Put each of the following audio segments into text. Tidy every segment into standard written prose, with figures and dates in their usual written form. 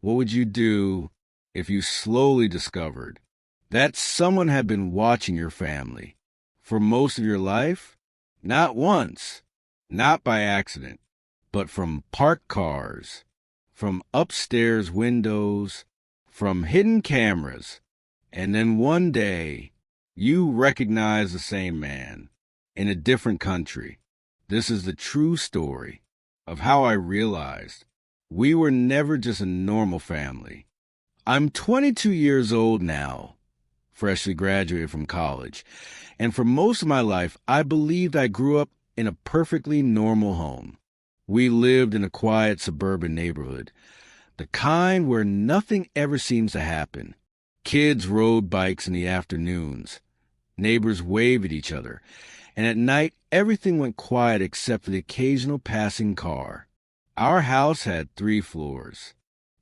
What would you do if you slowly discovered that someone had been watching your family for most of your life? Not once, not by accident, but from parked cars, from upstairs windows, from hidden cameras, and then one day you recognize the same man in a different country. This is the true story of how I realized we were never just a normal family. I'm 22 years old now, freshly graduated from college, and for most of my life, I believed I grew up in a perfectly normal home. We lived in a quiet suburban neighborhood, the kind where nothing ever seems to happen. Kids rode bikes in the afternoons. Neighbors waved at each other, and at night everything went quiet except for the occasional passing car. Our house had 3 floors.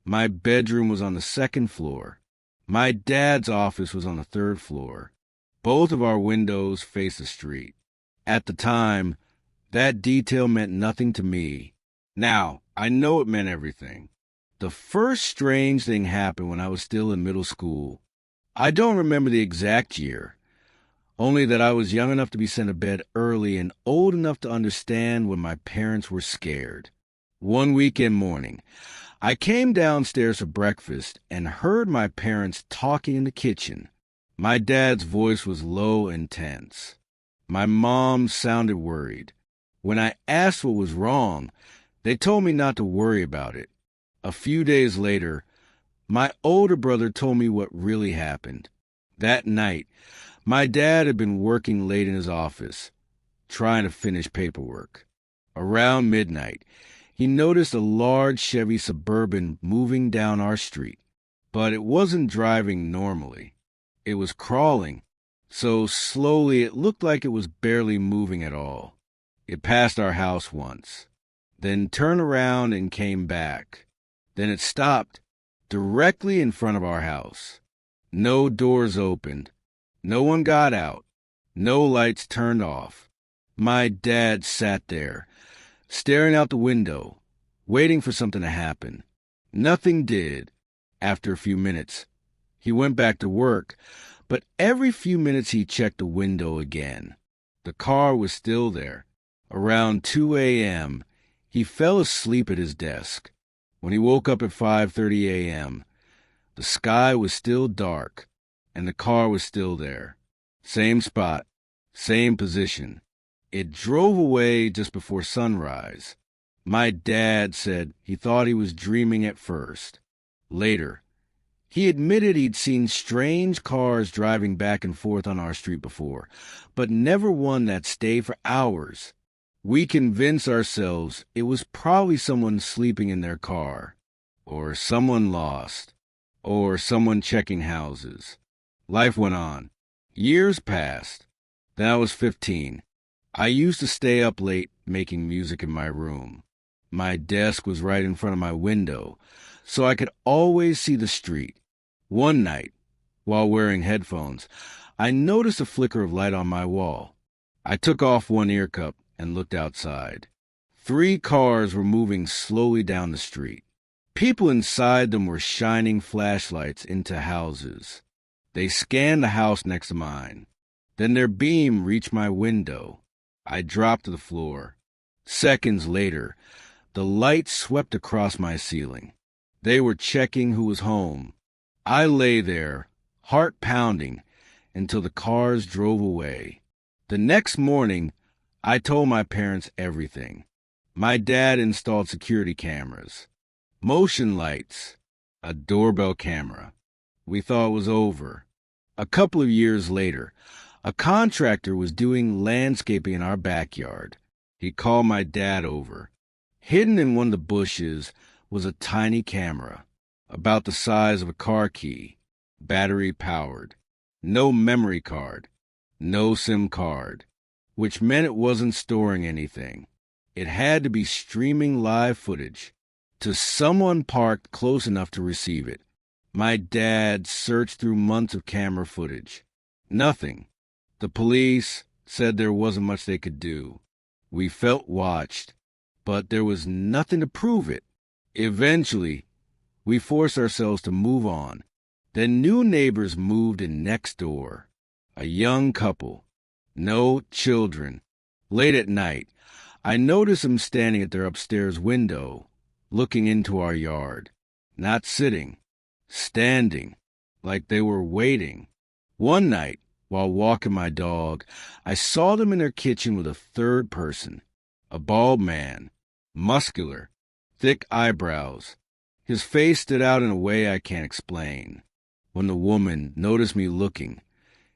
My bedroom was on the 2nd floor. My dad's office was on the 3rd floor. Both of our windows faced the street. At the time, that detail meant nothing to me. Now, I know it meant everything. The first strange thing happened when I was still in middle school. I don't remember the exact year, only that I was young enough to be sent to bed early and old enough to understand when my parents were scared. One weekend morning, I came downstairs for breakfast and heard my parents talking in the kitchen. My dad's voice was low and tense. My mom sounded worried. When I asked what was wrong, they told me not to worry about it. A few days later, my older brother told me what really happened. That night, my dad had been working late in his office, trying to finish paperwork. Around midnight, he noticed a large Chevy Suburban moving down our street, but it wasn't driving normally. It was crawling, so slowly it looked like it was barely moving at all. It passed our house once, then turned around and came back. Then it stopped directly in front of our house. No doors opened. No one got out. No lights turned off. My dad sat there, staring out the window, waiting for something to happen. Nothing did. After a few minutes, he went back to work, but every few minutes he checked the window again. The car was still there. Around 2 a.m., he fell asleep at his desk. When he woke up at 5:30 a.m., the sky was still dark, and the car was still there. Same spot, same position. It drove away just before sunrise. My dad said he thought he was dreaming at first. Later, he admitted he'd seen strange cars driving back and forth on our street before, but never one that stayed for hours. We convinced ourselves it was probably someone sleeping in their car, or someone lost, or someone checking houses. Life went on. Years passed. Then I was 15. I used to stay up late making music in my room. My desk was right in front of my window, so I could always see the street. One night, while wearing headphones, I noticed a flicker of light on my wall. I took off one ear cup and looked outside. 3 cars were moving slowly down the street. People inside them were shining flashlights into houses. They scanned the house next to mine. Then their beam reached my window. I dropped to the floor. Seconds later, the light swept across my ceiling. They were checking who was home. I lay there, heart pounding, until the cars drove away. The next morning, I told my parents everything. My dad installed security cameras, motion lights, a doorbell camera. We thought it was over. A couple of years later, a contractor was doing landscaping in our backyard. He called my dad over. Hidden in one of the bushes was a tiny camera, about the size of a car key, battery powered. No memory card, no SIM card, which meant it wasn't storing anything. It had to be streaming live footage to someone parked close enough to receive it. My dad searched through months of camera footage. Nothing. The police said there wasn't much they could do. We felt watched, but there was nothing to prove it. Eventually, We forced ourselves to move on. Then new neighbors moved in next door. A young couple. No children. Late at night, I noticed them standing at their upstairs window, looking into our yard. Not sitting, standing, like they were waiting. One night, while walking my dog, I saw them in their kitchen with a third person, a bald man, muscular, thick eyebrows. His face stood out in a way I can't explain. When the woman noticed me looking,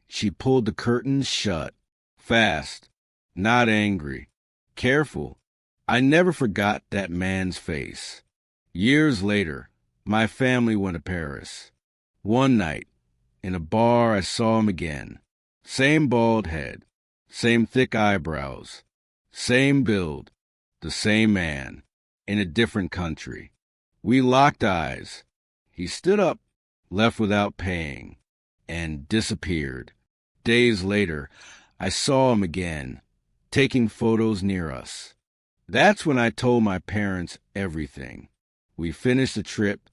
she pulled the curtains shut, fast, not angry, careful. I never forgot that man's face. Years later, my family went to Paris. One night, in a bar, I saw him again. Same bald head, same thick eyebrows, same build, the same man, in a different country. We locked eyes. He stood up, left without paying, and disappeared. Days later, I saw him again, taking photos near us. That's when I told my parents everything. We finished the trip,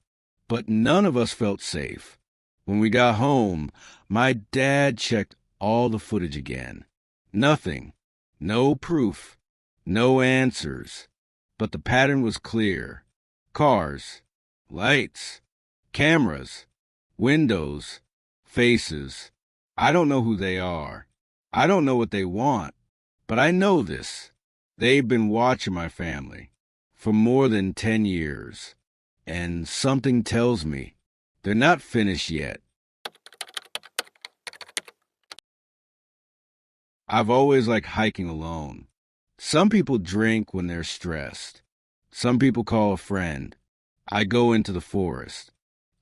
but none of us felt safe. When we got home, my dad checked all the footage again. Nothing. No proof. No answers. But the pattern was clear. Cars. Lights. Cameras. Windows. Faces. I don't know who they are. I don't know what they want. But I know this. They've been watching my family for more than 10 years. And something tells me they're not finished yet. I've always liked hiking alone. Some people drink when they're stressed. Some people call a friend. I go into the forest.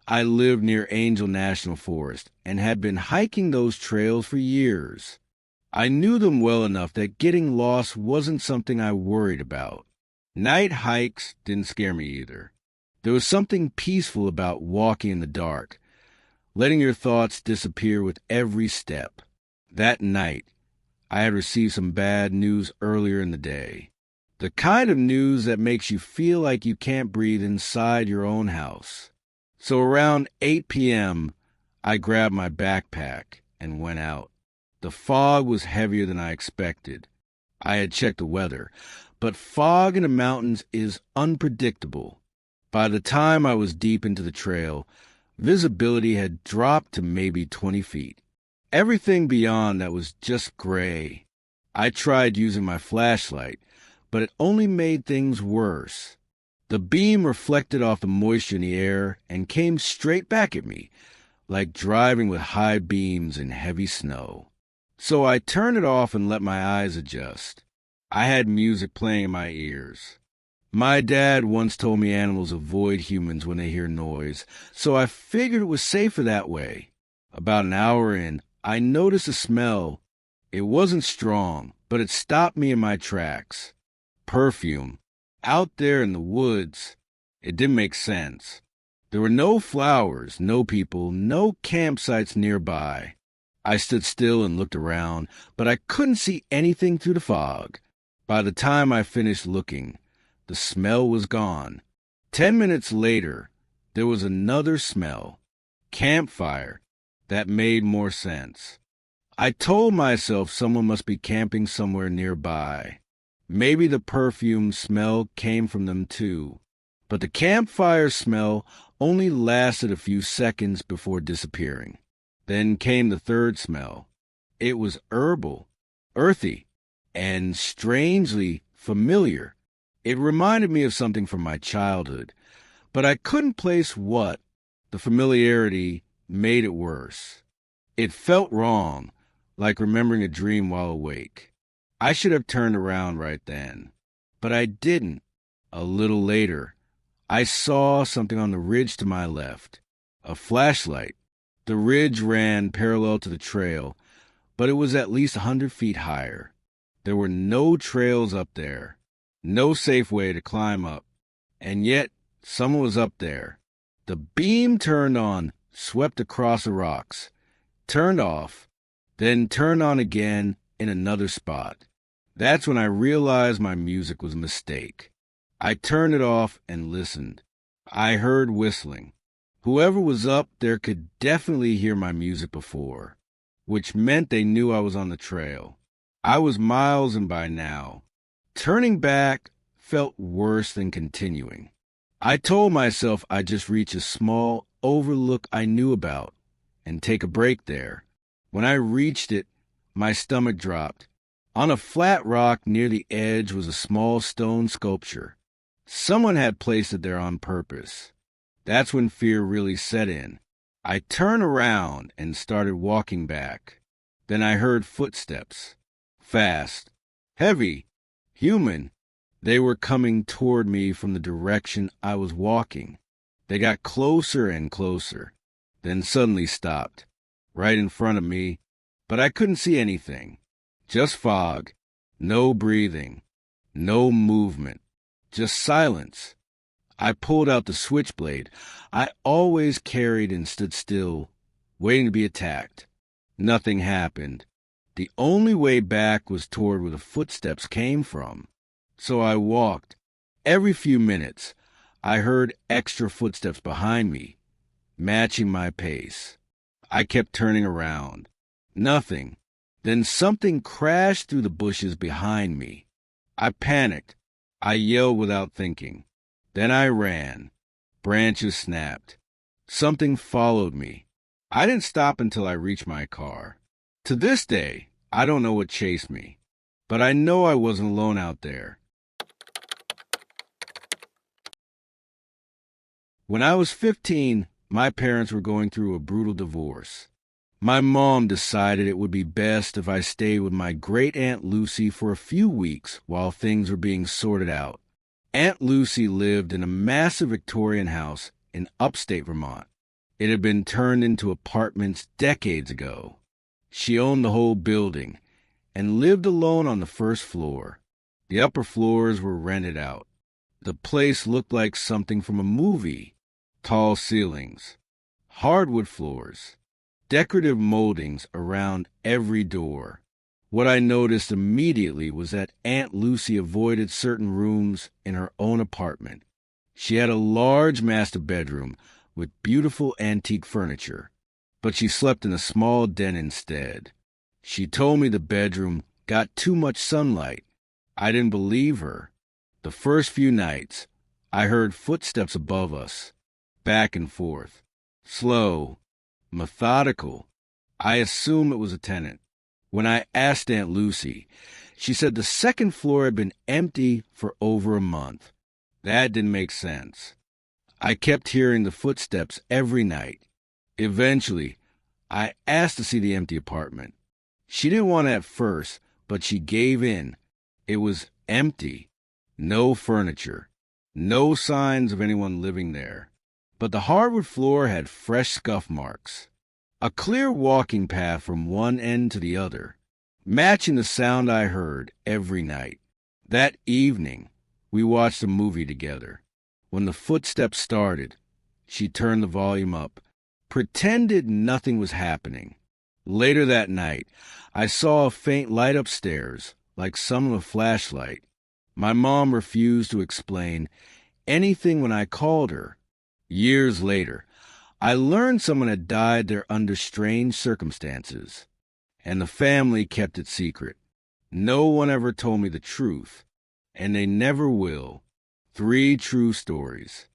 I live near Angel National Forest and had been hiking those trails for years. I knew them well enough that getting lost wasn't something I worried about. Night hikes didn't scare me either. There was something peaceful about walking in the dark, letting your thoughts disappear with every step. That night, I had received some bad news earlier in the day. The kind of news that makes you feel like you can't breathe inside your own house. So around 8 p.m., I grabbed my backpack and went out. The fog was heavier than I expected. I had checked the weather, but fog in the mountains is unpredictable. By the time I was deep into the trail, visibility had dropped to maybe 20 feet. Everything beyond that was just gray. I tried using my flashlight, but it only made things worse. The beam reflected off the moisture in the air and came straight back at me, like driving with high beams in heavy snow. So I turned it off and let my eyes adjust. I had music playing in my ears. My dad once told me animals avoid humans when they hear noise, so I figured it was safer that way. About an hour in, I noticed a smell. It wasn't strong, but it stopped me in my tracks. Perfume. Out there in the woods. It didn't make sense. There were no flowers, no people, no campsites nearby. I stood still and looked around, but I couldn't see anything through the fog. By the time I finished looking, the smell was gone. 10 minutes later, there was another smell. Campfire. That made more sense. I told myself someone must be camping somewhere nearby. Maybe the perfume smell came from them too. But the campfire smell only lasted a few seconds before disappearing. Then came the third smell. It was herbal, earthy, and strangely familiar. It reminded me of something from my childhood, but I couldn't place what. The familiarity made it worse. It felt wrong, like remembering a dream while awake. I should have turned around right then, but I didn't. A little later, I saw something on the ridge to my left, a flashlight. The ridge ran parallel to the trail, but it was at least 100 feet higher. There were no trails up there, no safe way to climb up, and yet someone was up there. The beam turned on, swept across the rocks, turned off, then turned on again in another spot. That's when I realized my music was a mistake. I turned it off and listened. I heard whistling. Whoever was up there could definitely hear my music before, which meant they knew I was on the trail. I was miles in by now. Turning back felt worse than continuing. I told myself I'd just reach a small overlook I knew about and take a break there. When I reached it, my stomach dropped. On a flat rock near the edge was a small stone sculpture. Someone had placed it there on purpose. That's when fear really set in. I turned around and started walking back. Then I heard footsteps. Fast, heavy, human. They were coming toward me from the direction I was walking. They got closer and closer, then suddenly stopped, right in front of me, but I couldn't see anything. Just fog, no breathing, no movement, just silence. I pulled out the switchblade I always carried and stood still, waiting to be attacked. Nothing happened. The only way back was toward where the footsteps came from. So I walked. Every few minutes, I heard extra footsteps behind me, matching my pace. I kept turning around. Nothing. Then something crashed through the bushes behind me. I panicked. I yelled without thinking. Then I ran. Branches snapped. Something followed me. I didn't stop until I reached my car. To this day, I don't know what chased me, but I know I wasn't alone out there. When I was 15, my parents were going through a brutal divorce. My mom decided it would be best if I stayed with my great-aunt Lucy for a few weeks while things were being sorted out. Aunt Lucy lived in a massive Victorian house in upstate Vermont. It had been turned into apartments decades ago. She owned the whole building and lived alone on the first floor. The upper floors were rented out. The place looked like something from a movie. Tall ceilings, hardwood floors, decorative moldings around every door. What I noticed immediately was that Aunt Lucy avoided certain rooms in her own apartment. She had a large master bedroom with beautiful antique furniture, but she slept in a small den instead. She told me the bedroom got too much sunlight. I didn't believe her. The first few nights, I heard footsteps above us, back and forth, slow, methodical. I assumed it was a tenant. When I asked Aunt Lucy, she said the second floor had been empty for over a month. That didn't make sense. I kept hearing the footsteps every night. Eventually, I asked to see the empty apartment. She didn't want it at first, but she gave in. It was empty. No furniture. No signs of anyone living there. But the hardwood floor had fresh scuff marks. A clear walking path from one end to the other, matching the sound I heard every night. That evening, we watched a movie together. When the footsteps started, she turned the volume up, pretended nothing was happening. Later that night, I saw a faint light upstairs, like some of a flashlight. My mom refused to explain anything when I called her. Years later, I learned someone had died there under strange circumstances, and the family kept it secret. No one ever told me the truth, and they never will. 3 true stories.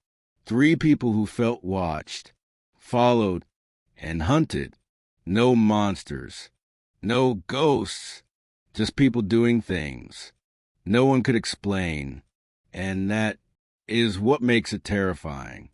3 people who felt watched, followed, and hunted. No monsters. No ghosts. Just people doing things no one could explain, and that is what makes it terrifying.